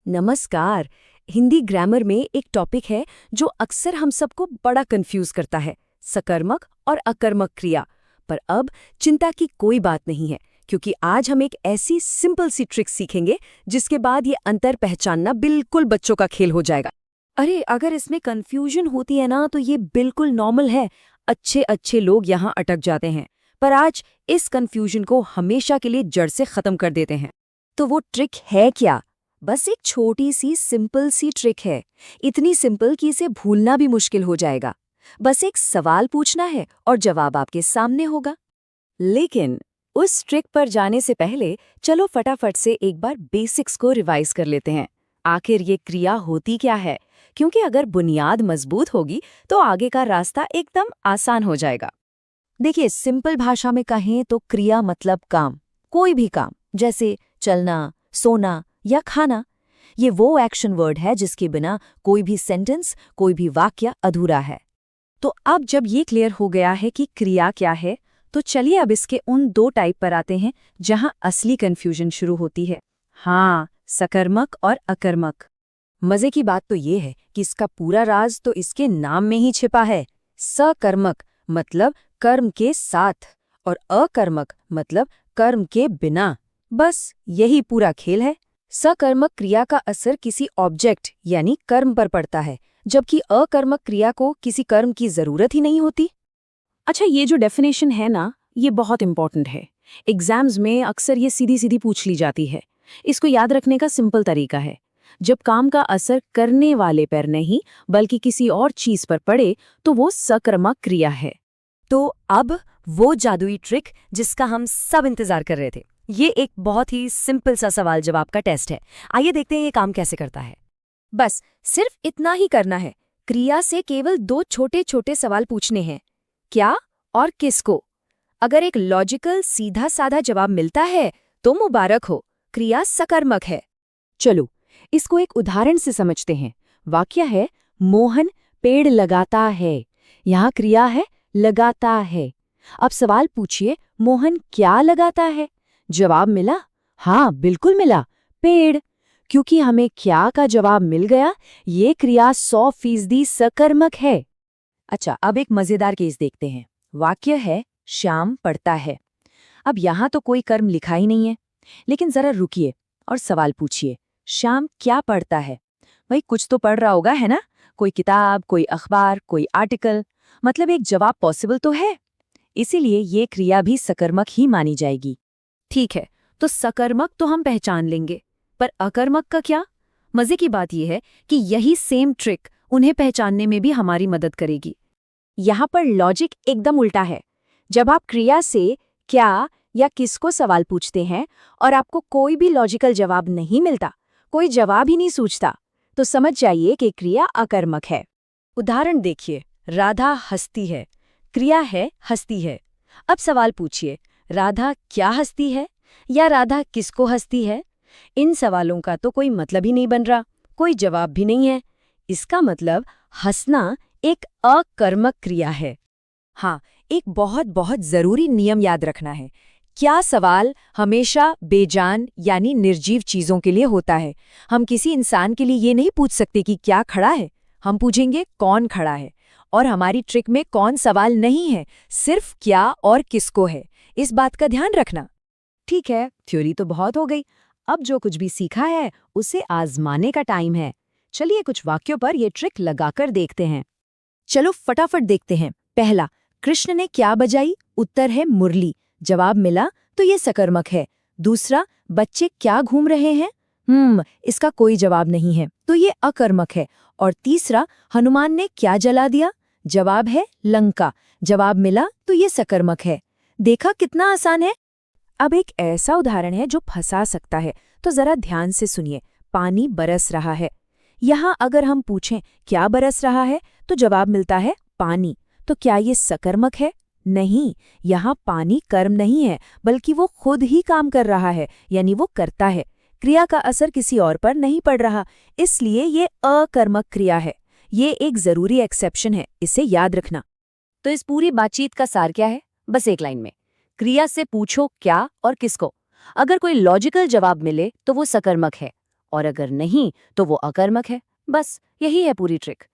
नमस्कार। हिंदी ग्रामर में एक टॉपिक है जो अक्सर हम सबको बड़ा कंफ्यूज करता है, सकर्मक और अकर्मक क्रिया। पर अब चिंता की कोई बात नहीं है, क्योंकि आज हम एक ऐसी सिंपल सी ट्रिक सीखेंगे जिसके बाद ये अंतर पहचानना बिल्कुल बच्चों का खेल हो जाएगा। अरे अगर इसमें कंफ्यूजन होती है ना तो ये बिल्कुल नॉर्मल है। अच्छे अच्छे लोग यहाँ अटक जाते हैं, पर आज इस कंफ्यूजन को हमेशा के लिए जड़ से खत्म कर देते हैं। तो वो ट्रिक है क्या? बस एक छोटी सी सिंपल सी ट्रिक है, इतनी सिंपल कि इसे भूलना भी मुश्किल हो जाएगा। बस एक सवाल पूछना है और जवाब आपके सामने होगा। लेकिन उस ट्रिक पर जाने से पहले चलो फटाफट से एक बार बेसिक्स को रिवाइज कर लेते हैं। आखिर ये क्रिया होती क्या है? क्योंकि अगर बुनियाद मजबूत होगी तो आगे का रास्ता एकदम आसान हो जाएगा। देखिए, सिंपल भाषा में कहें तो क्रिया मतलब काम, कोई भी काम, जैसे चलना, सोना या खाना। ये वो एक्शन वर्ड है जिसके बिना कोई भी सेंटेंस, कोई भी वाक्य अधूरा है। तो अब जब ये क्लियर हो गया है कि क्रिया क्या है, तो चलिए अब इसके उन दो टाइप पर आते हैं जहां असली कंफ्यूजन शुरू होती है। हाँ, सकर्मक और अकर्मक। मजे की बात तो ये है कि इसका पूरा राज तो इसके नाम में ही छिपा है। सकर्मक मतलब कर्म के साथ और अकर्मक मतलब कर्म के बिना। बस यही पूरा खेल है। सकर्मक क्रिया का असर किसी ऑब्जेक्ट यानी कर्म पर पड़ता है, जबकि अकर्मक क्रिया को किसी कर्म की जरूरत ही नहीं होती। अच्छा, ये जो डेफिनेशन है ना, ये बहुत इंपॉर्टेंट है। एग्जाम्स में अक्सर ये सीधी सीधी पूछ ली जाती है। इसको याद रखने का सिंपल तरीका है, जब काम का असर करने वाले पर नहीं बल्कि किसी और चीज पर पड़े तो वो सकर्मक क्रिया है। तो अब वो जादुई ट्रिक जिसका हम सब इंतजार कर रहे थे। ये एक बहुत ही सिंपल सा सवाल जवाब का टेस्ट है। आइए देखते हैं ये काम कैसे करता है। बस सिर्फ इतना ही करना है। क्रिया से केवल दो छोटे छोटे सवाल पूछने हैं, क्या और किसको। अगर एक लॉजिकल सीधा साधा जवाब मिलता है तो मुबारक हो, क्रिया सकर्मक है। चलो इसको एक उदाहरण से समझते हैं। वाक्य है, मोहन पेड़ लगाता है। यहाँ क्रिया है लगाता है। अब सवाल पूछिए, मोहन क्या लगाता है? जवाब मिला? हाँ, बिल्कुल मिला, पेड़। क्योंकि हमें क्या का जवाब मिल गया, ये क्रिया 100% सकर्मक है। अच्छा, अब एक मजेदार केस देखते हैं। वाक्य है, श्याम पढ़ता है। अब यहाँ तो कोई कर्म लिखा ही नहीं है, लेकिन जरा रुकिए और सवाल पूछिए, श्याम क्या पढ़ता है? भाई कुछ तो पढ़ रहा होगा, है ना? कोई किताब, कोई अखबार, कोई आर्टिकल। मतलब एक जवाब पॉसिबल तो है, इसीलिए ये क्रिया भी सकर्मक ही मानी जाएगी। ठीक है, तो सकर्मक तो हम पहचान लेंगे, पर अकर्मक का क्या? मजे की बात यह है कि यही सेम ट्रिक उन्हें पहचानने में भी हमारी मदद करेगी। यहाँ पर लॉजिक एकदम उल्टा है। जब आप क्रिया से क्या या किसको सवाल पूछते हैं और आपको कोई भी लॉजिकल जवाब नहीं मिलता, कोई जवाब ही नहीं सूझता, तो समझ जाइए कि क्रिया अकर्मक है। उदाहरण देखिए, राधा हंसती है। क्रिया है हंसती है। अब सवाल पूछिए, राधा क्या हंसती है या राधा किसको हंसती है? इन सवालों का तो कोई मतलब ही नहीं बन रहा, कोई जवाब भी नहीं है। इसका मतलब हंसना एक अकर्मक क्रिया है। हाँ, एक बहुत बहुत जरूरी नियम याद रखना है। क्या सवाल हमेशा बेजान यानी निर्जीव चीजों के लिए होता है। हम किसी इंसान के लिए ये नहीं पूछ सकते कि क्या खड़ा है, हम पूछेंगे कौन खड़ा है। और हमारी ट्रिक में कौन सवाल नहीं है, सिर्फ क्या और किसको है। इस बात का ध्यान रखना। ठीक है, थ्योरी तो बहुत हो गई। अब जो कुछ भी सीखा है उसे आजमाने का टाइम है। चलिए कुछ वाक्यों पर ये ट्रिक लगाकर देखते हैं। चलो फटाफट देखते हैं। पहला, कृष्ण ने क्या बजाई? उत्तर है मुरली। जवाब मिला तो ये सकर्मक है। दूसरा, बच्चे क्या घूम रहे हैं? इसका कोई जवाब नहीं है, तो ये अकर्मक है। और तीसरा, हनुमान ने क्या जला दिया? जवाब है लंका। जवाब मिला तो ये सकर्मक है। देखा कितना आसान है। अब एक ऐसा उदाहरण है जो फंसा सकता है, तो जरा ध्यान से सुनिए। पानी बरस रहा है। यहाँ अगर हम पूछें क्या बरस रहा है, तो जवाब मिलता है पानी। तो क्या ये सकर्मक है? नहीं, यहाँ पानी कर्म नहीं है, बल्कि वो खुद ही काम कर रहा है, यानी वो करता है। क्रिया का असर किसी और पर नहीं पड़ रहा, इसलिए ये अकर्मक क्रिया है। ये एक जरूरी एक्सेप्शन है, इसे याद रखना। तो इस पूरी बातचीत का सार क्या है? बस एक लाइन में, क्रिया से पूछो क्या और किसको। अगर कोई लॉजिकल जवाब मिले तो वो सकर्मक है, और अगर नहीं तो वो अकर्मक है। बस यही है पूरी ट्रिक।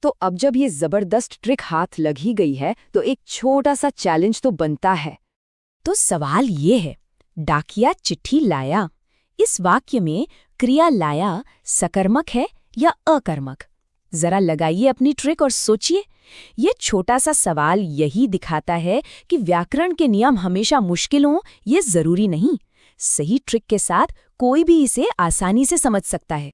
तो अब जब ये जबरदस्त ट्रिक हाथ लग ही गई है तो एक छोटा सा चैलेंज तो बनता है। तो सवाल ये है, डाकिया चिट्ठी लाया, इस वाक्य में क्रिया लाया सकर्मक है या अकर्मक? जरा लगाइए अपनी ट्रिक और सोचिए। ये छोटा सा सवाल यही दिखाता है कि व्याकरण के नियम हमेशा मुश्किल हों ये जरूरी नहीं। सही ट्रिक के साथ कोई भी इसे आसानी से समझ सकता है।